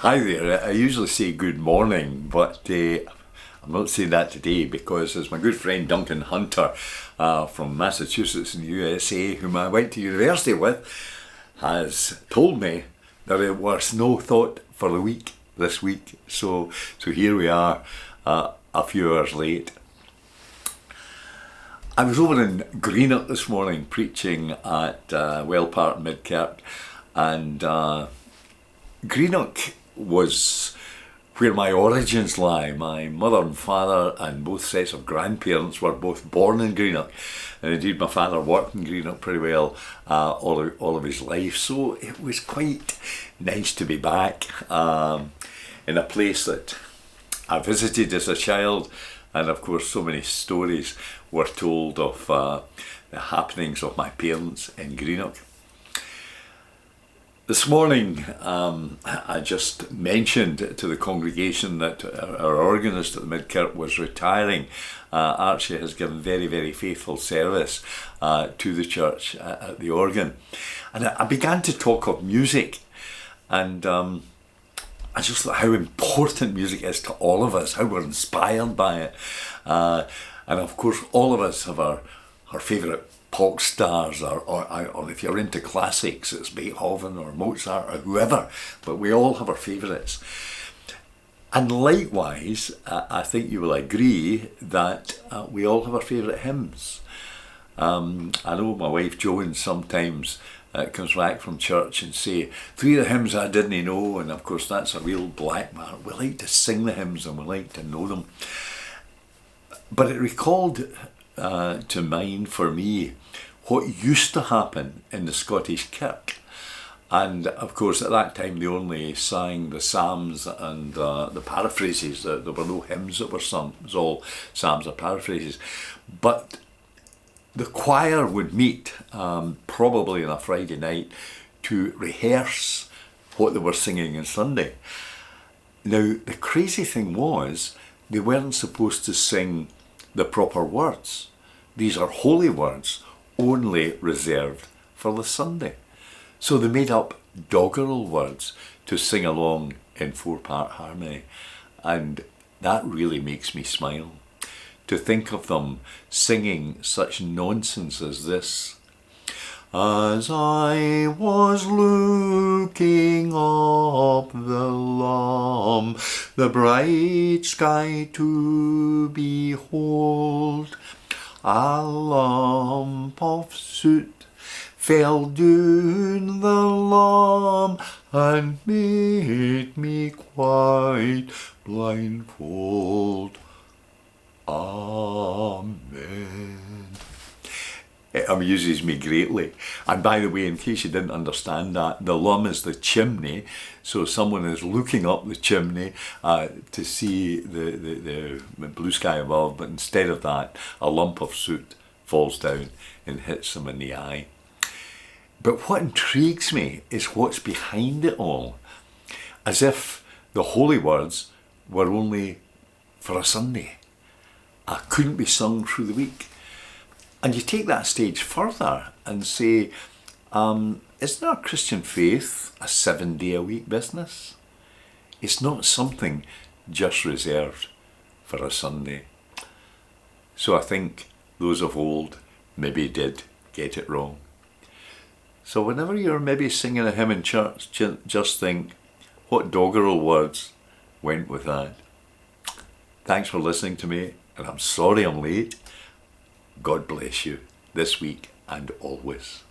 Hi there. I usually say good morning, but I'm not saying that today because as my good friend Duncan Hunter from Massachusetts in the USA, whom I went to university with, has told me that it was no thought for the week this week. So here we are, a few hours late. I was over in Greenock this morning preaching at Wellpark Midkirk, and Greenock was where my origins lie. My mother and father and both sets of grandparents were both born in Greenock, and indeed my father worked in Greenock pretty well all of his life, so it was quite nice to be back in a place that I visited as a child, and of course so many stories were told of the happenings of my parents in Greenock. This morning, I just mentioned to the congregation that our organist at the Midkirk was retiring. Archie has given very, very faithful service to the church at the organ. And I began to talk of music, and I just thought how important music is to all of us, how we're inspired by it. And of course, all of us have our favourite pop stars, or if you're into classics, it's Beethoven or Mozart or whoever, but we all have our favourites. And likewise, I think you will agree that we all have our favourite hymns. I know my wife Joan sometimes comes back from church and say, 3 of the hymns I didn't know, and of course that's a real black mark. We like to sing the hymns and we like to know them. But it recalled to mind for me what used to happen in the Scottish Kirk. And of course at that time they only sang the psalms and the paraphrases. There were no hymns that were sung, it was all psalms or paraphrases. But the choir would meet probably on a Friday night to rehearse what they were singing on Sunday. Now the crazy thing was they weren't supposed to sing the proper words. These are holy words, only reserved for the Sunday. So they made up doggerel words to sing along in 4-part harmony, and that really makes me smile, to think of them singing such nonsense as this. As I was looking up the bright sky to behold, a lump of soot fell down the lamp and made me quite blindfold. Amen. It amuses me greatly. And by the way, in case you didn't understand that, the lum is the chimney. So someone is looking up the chimney to see the blue sky above, but instead of that, a lump of soot falls down and hits them in the eye. But what intrigues me is what's behind it all. As if the holy words were only for a Sunday. Couldn't be sung through the week. And you take that stage further and say, isn't our Christian faith a 7-day-a-week business? It's not something just reserved for a Sunday. So I think those of old maybe did get it wrong. So whenever you're maybe singing a hymn in church, just think, what doggerel words went with that? Thanks for listening to me, and I'm sorry I'm late. God bless you this week and always.